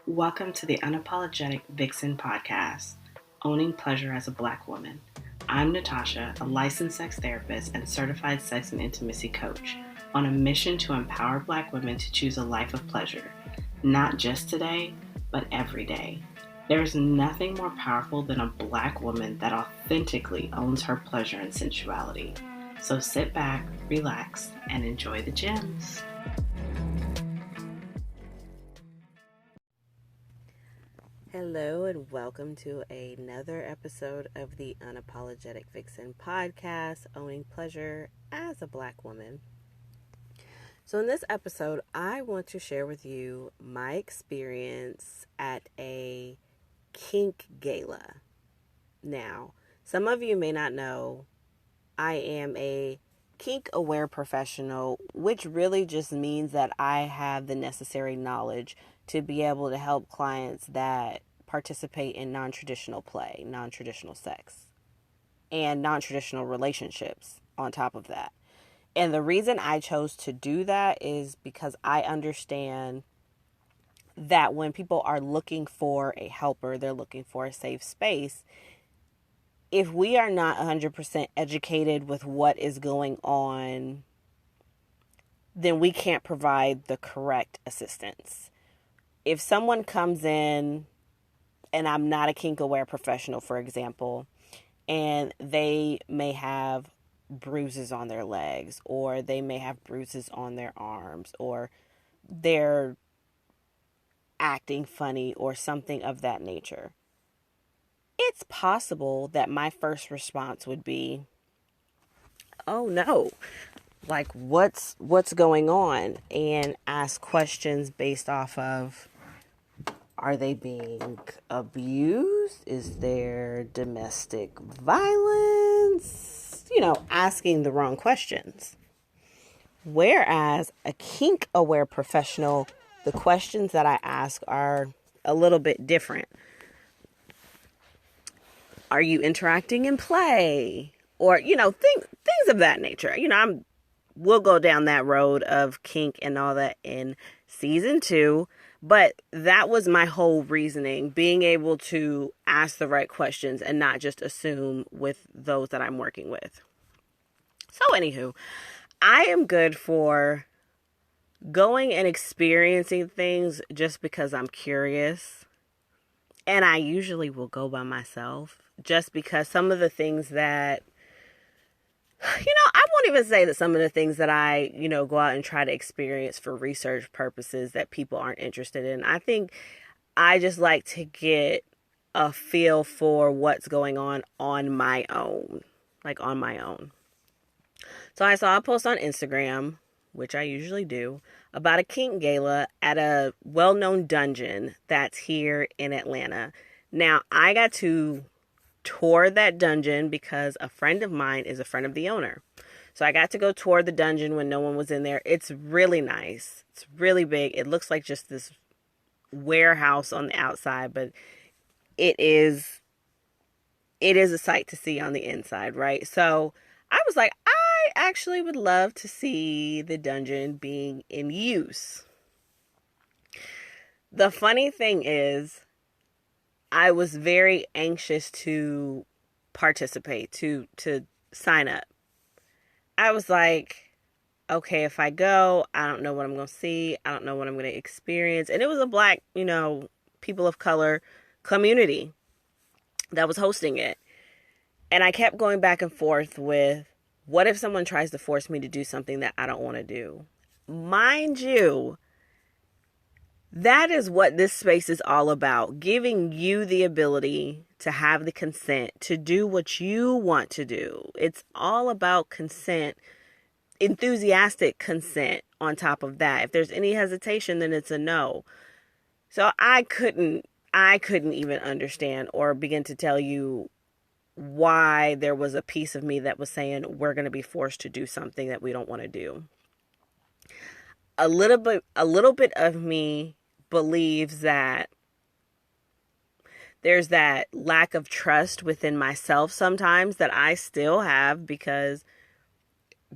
Welcome to the Unapologetic Vixen podcast, Owning Pleasure as a Black Woman. I'm Natasha, a licensed sex therapist and certified sex and intimacy coach, on a mission to empower Black women to choose a life of pleasure, not just today, but every day. There is nothing more powerful than a Black woman that authentically owns her pleasure and sensuality. So sit back, relax, and enjoy the gems. Hello and welcome to another episode of the Unapologetic Vixen podcast, Owning Pleasure as a Black Woman. So in this episode, I want to share with you my experience at a Kink Gala. Now, some of you may not know, I am a kink-aware professional, which really just means that I have the necessary knowledge to be able to help clients that participate in non-traditional play, non-traditional sex, and non-traditional relationships on top of that. And the reason I chose to do that is because I understand that when people are looking for a helper, they're looking for a safe space. If we are not 100% educated with what is going on, then we can't provide the correct assistance. If someone comes in, and I'm not a kink-aware professional, for example, and they may have bruises on their legs, or they may have bruises on their arms, or they're acting funny, or something of that nature, it's possible that my first response would be, oh no, like what's going on? And ask questions based off of, are they being abused? Is there domestic violence? Asking the wrong questions. Whereas a kink-aware professional, the questions that I ask are a little bit different. Are you interacting in play? Or, things of that nature. We'll go down that road of kink and all that in season 2. But that was my whole reasoning, being able to ask the right questions and not just assume with those that I'm working with. So anywho, I am good for going and experiencing things just because I'm curious. And I usually will go by myself just because some of the things that, I won't even say that some of the things that I, go out and try to experience for research purposes that people aren't interested in. I think I just like to get a feel for what's going on my own, on my own. So I saw a post on Instagram, which I usually do, about a kink gala at a well-known dungeon that's here in Atlanta. Now, I got to tour that dungeon because a friend of mine is a friend of the owner. So I got to go tour the dungeon when no one was in there. It's really nice. It's really big. It looks like just this warehouse on the outside, but it is a sight to see on the inside, right? So I was like, I actually would love to see the dungeon being in use. The funny thing is, I was very anxious to participate, to sign up. I was like, okay, if I go, I don't know what I'm going to see. I don't know what I'm going to experience. And it was a Black, people of color community that was hosting it. And I kept going back and forth with, what if someone tries to force me to do something that I don't want to do? Mind you, that is what this space is all about. Giving you the ability to have the consent to do what you want to do. It's all about consent, enthusiastic consent on top of that. If there's any hesitation, then it's a no. So I couldn't even understand or begin to tell you why there was a piece of me that was saying we're going to be forced to do something that we don't want to do. A little bit of me believes that there's that lack of trust within myself sometimes that I still have, because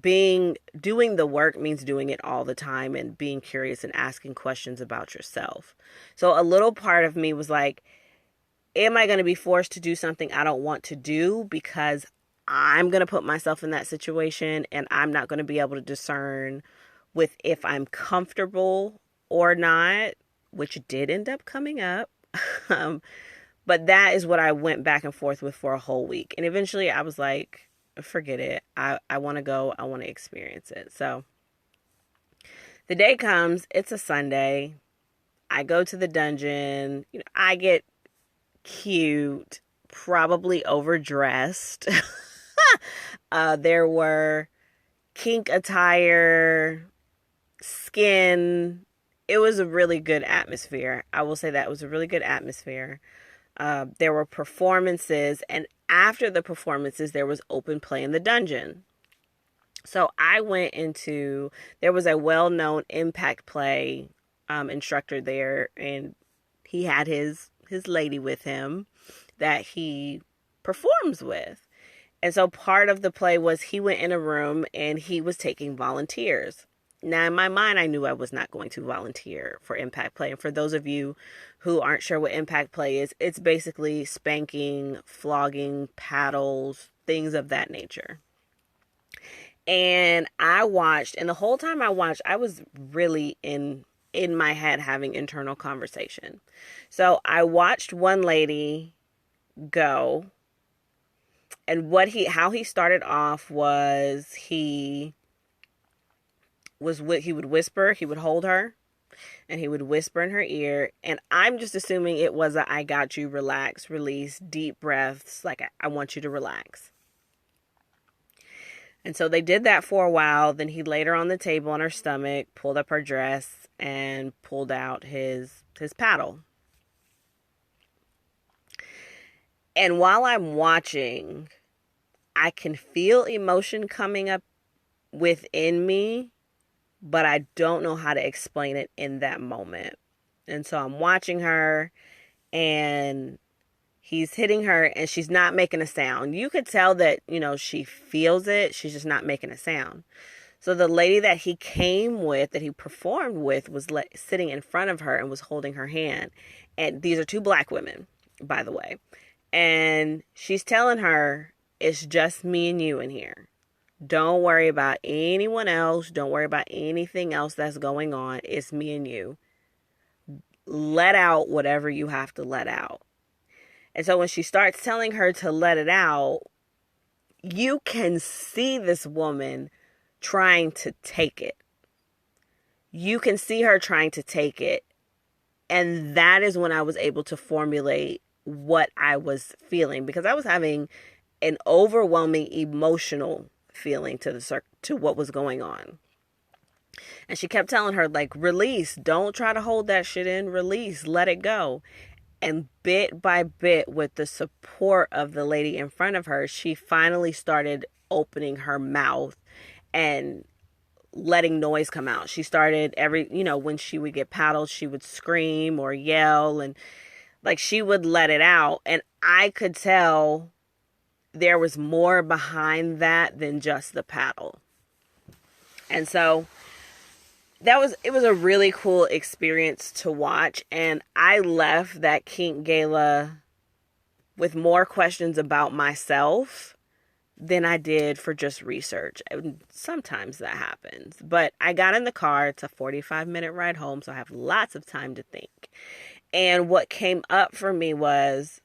doing the work means doing it all the time and being curious and asking questions about yourself. So a little part of me was like, am I going to be forced to do something I don't want to do because I'm going to put myself in that situation and I'm not going to be able to discern with if I'm comfortable or not, which did end up coming up. But that is what I went back and forth with for a whole week. And eventually I was like, forget it. I want to go. I want to experience it. So the day comes. It's a Sunday. I go to the dungeon. I get cute, probably overdressed. There were kink attire, skin. It was a really good atmosphere. I will say that it was a really good atmosphere. There were performances, and after the performances, there was open play in the dungeon. So I went into, there was a well-known impact play instructor there, and he had his lady with him that he performs with. And so part of the play was he went in a room and he was taking volunteers. Now, in my mind, I knew I was not going to volunteer for impact play. And for those of you who aren't sure what impact play is, it's basically spanking, flogging, paddles, things of that nature. And I watched, and the whole time I watched, I was really in my head having internal conversation. So I watched one lady go, and how he started off was he would whisper, he would hold her, and he would whisper in her ear, and I'm just assuming it was a I got you, relax, release, deep breaths, like I want you to relax. And so they did that for a while. Then he laid her on the table on her stomach, pulled up her dress, and pulled out his paddle. And while I'm watching, I can feel emotion coming up within me, but I don't know how to explain it in that moment. And so I'm watching her, and he's hitting her, and she's not making a sound. You could tell that, she feels it. She's just not making a sound. So the lady that he came with, that he performed with, was sitting in front of her and was holding her hand. And these are two black women, by the way. And she's telling her, it's just me and you in here. Don't worry about anyone else. Don't worry about anything else that's going on. It's me and you. Let out whatever you have to let out. And so when she starts telling her to let it out, you can see this woman trying to take it. You can see her trying to take it. And that is when I was able to formulate what I was feeling, because I was having an overwhelming emotional feeling to what was going on. And she kept telling her, like, release. Don't try to hold that shit in. Release. Let it go. And bit by bit, with the support of the lady in front of her, she finally started opening her mouth and letting noise come out. She started when she would get paddled, she would scream or yell, and like she would let it out. And I could tell there was more behind that than just the paddle. And so it was a really cool experience to watch. And I left that Kink Gala with more questions about myself than I did for just research. And sometimes that happens. But I got in the car. It's a 45-minute ride home, so I have lots of time to think. And what came up for me was,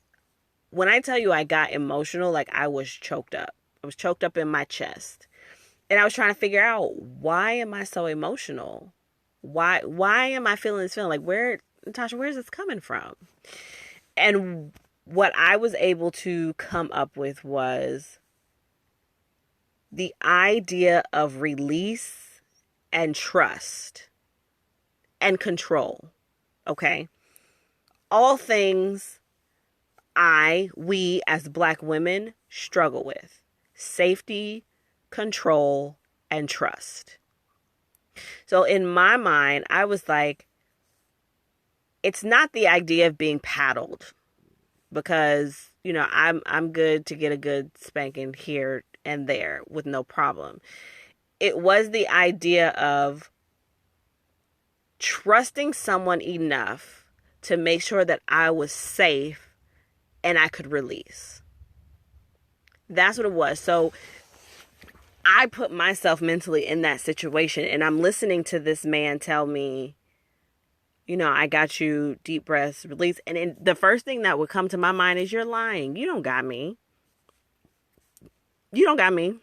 when I tell you I got emotional, like I was choked up. I was choked up in my chest. And I was trying to figure out, why am I so emotional? Why am I feeling this feeling? Like, Natasha, where is this coming from? And what I was able to come up with was the idea of release and trust and control. Okay? All things we as Black women struggle with: safety, control, and trust. So in my mind, I was like, it's not the idea of being paddled, because, I'm good to get a good spanking here and there with no problem. it was the idea of trusting someone enough to make sure that I was safe and I could release. That's what it was. So I put myself mentally in that situation, and I'm listening to this man tell me, I got you, deep breaths, release. And the first thing that would come to my mind is, you're lying. You don't got me. You don't got me.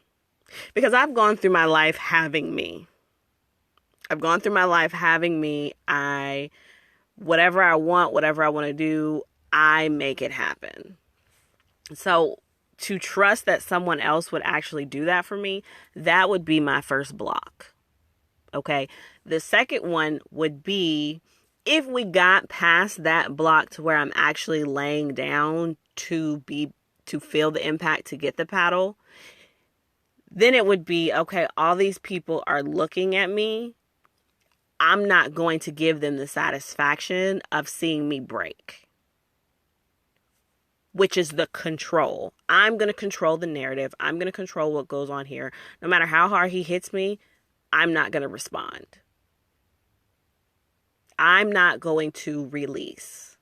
Because I've gone through my life having me. Whatever I want, whatever I want to do, I make it happen. So to trust that someone else would actually do that for me, that would be my first block. Okay. The second one would be, if we got past that block to where I'm actually laying down to feel the impact, to get the paddle, then it would be, okay, all these people are looking at me. I'm not going to give them the satisfaction of seeing me break, which is the control. I'm going to control the narrative. I'm going to control what goes on here. No matter how hard he hits me, I'm not going to respond. I'm not going to release.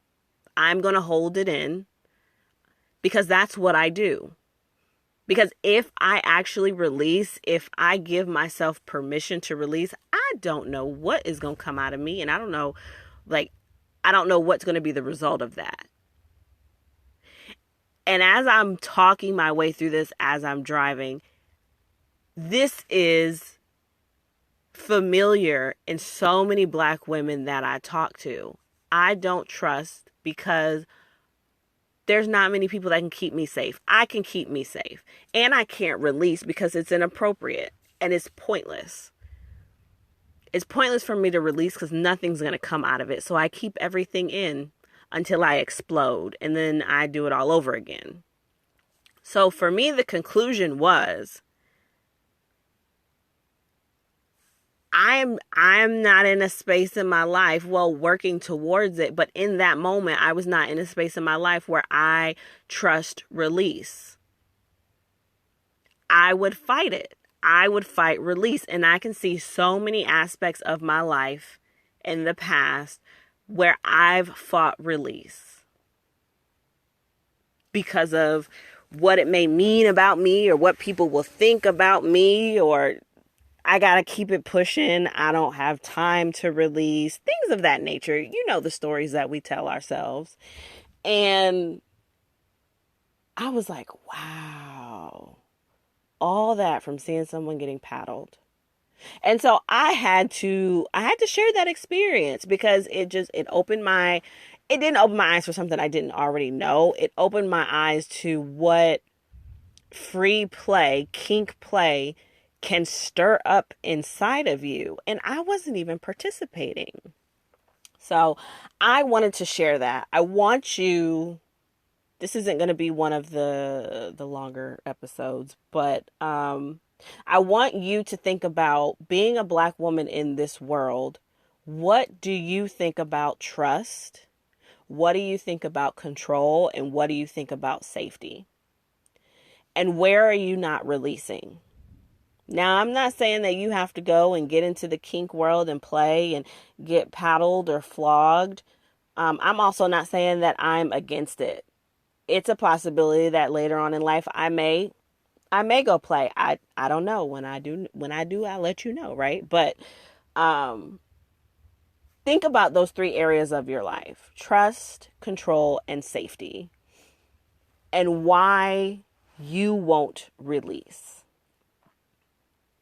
I'm going to hold it in, because that's what I do. Because if I actually release, if I give myself permission to release, I don't know what is going to come out of me. And I don't know what's going to be the result of that. And as I'm talking my way through this, as I'm driving, this is familiar in so many Black women that I talk to. I don't trust because there's not many people that can keep me safe. I can keep me safe. And I can't release because it's inappropriate and it's pointless. It's pointless for me to release because nothing's going to come out of it. So I keep everything in until I explode, and then I do it all over again. So for me, the conclusion was, I'm not in a space in my life, working towards it, but in that moment, I was not in a space in my life where I trust release. I would fight it. I would fight release. And I can see so many aspects of my life in the past where I've fought release because of what it may mean about me, or what people will think about me, or I got to keep it pushing. I don't have time to release, things of that nature. You know, the stories that we tell ourselves. And I was like, wow, all that from seeing someone getting paddled. And so I had to share that experience, because it didn't open my eyes for something I didn't already know. It opened my eyes to what free play, kink play, can stir up inside of you. And I wasn't even participating. So I wanted to share that. This isn't going to be one of the longer episodes, but I want you to think about being a Black woman in this world. What do you think about trust? What do you think about control? And what do you think about safety? And where are you not releasing? Now, I'm not saying that you have to go and get into the kink world and play and get paddled or flogged. I'm also not saying that I'm against it. It's a possibility that later on in life I may go play. I don't know. When I do, I'll let you know, right? But think about those three areas of your life: trust, control, and safety. And why you won't release.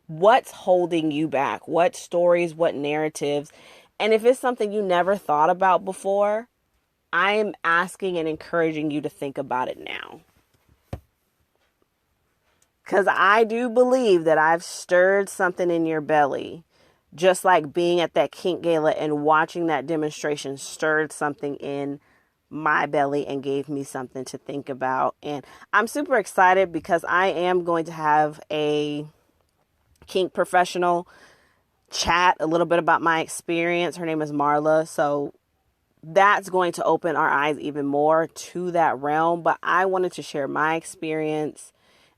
What's holding you back? What stories, what narratives? And if it's something you never thought about before, I am asking and encouraging you to think about it now. Because I do believe that I've stirred something in your belly, just like being at that Kink Gala and watching that demonstration stirred something in my belly and gave me something to think about. And I'm super excited because I am going to have a kink professional chat a little bit about my experience. Her name is Marla. So that's going to open our eyes even more to that realm. But I wanted to share my experience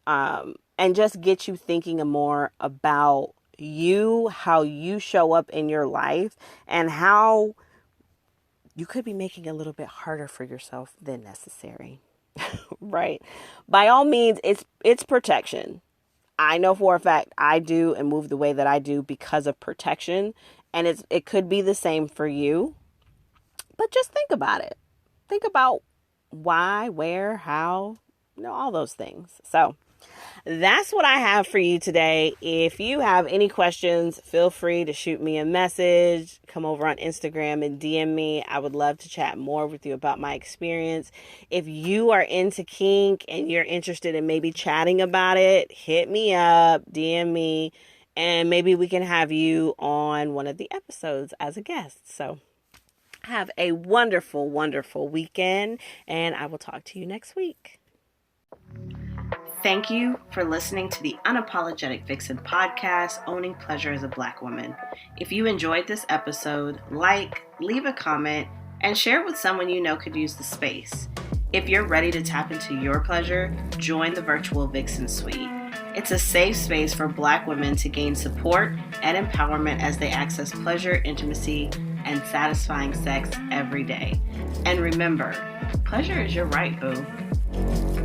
and just get you thinking more about you, how you show up in your life, and how you could be making it a little bit harder for yourself than necessary. Right? By all means, it's protection. I know for a fact I do and move the way that I do because of protection, and it could be the same for you. But just think about it. Think about why, where, how, all those things. So that's what I have for you today. If you have any questions, feel free to shoot me a message. Come over on Instagram and DM me. I would love to chat more with you about my experience. If you are into kink and you're interested in maybe chatting about it, hit me up, DM me, and maybe we can have you on one of the episodes as a guest. So have a wonderful, wonderful weekend, and I will talk to you next week. Thank you for listening to the Unapologetic Vixen podcast, Owning Pleasure as a Black Woman. If you enjoyed this episode, leave a comment, and share it with someone you know could use the space. If you're ready to tap into your pleasure, join the virtual Vixen Suite. It's a safe space for Black women to gain support and empowerment as they access pleasure, intimacy, and satisfying sex every day. And remember, pleasure is your right, boo.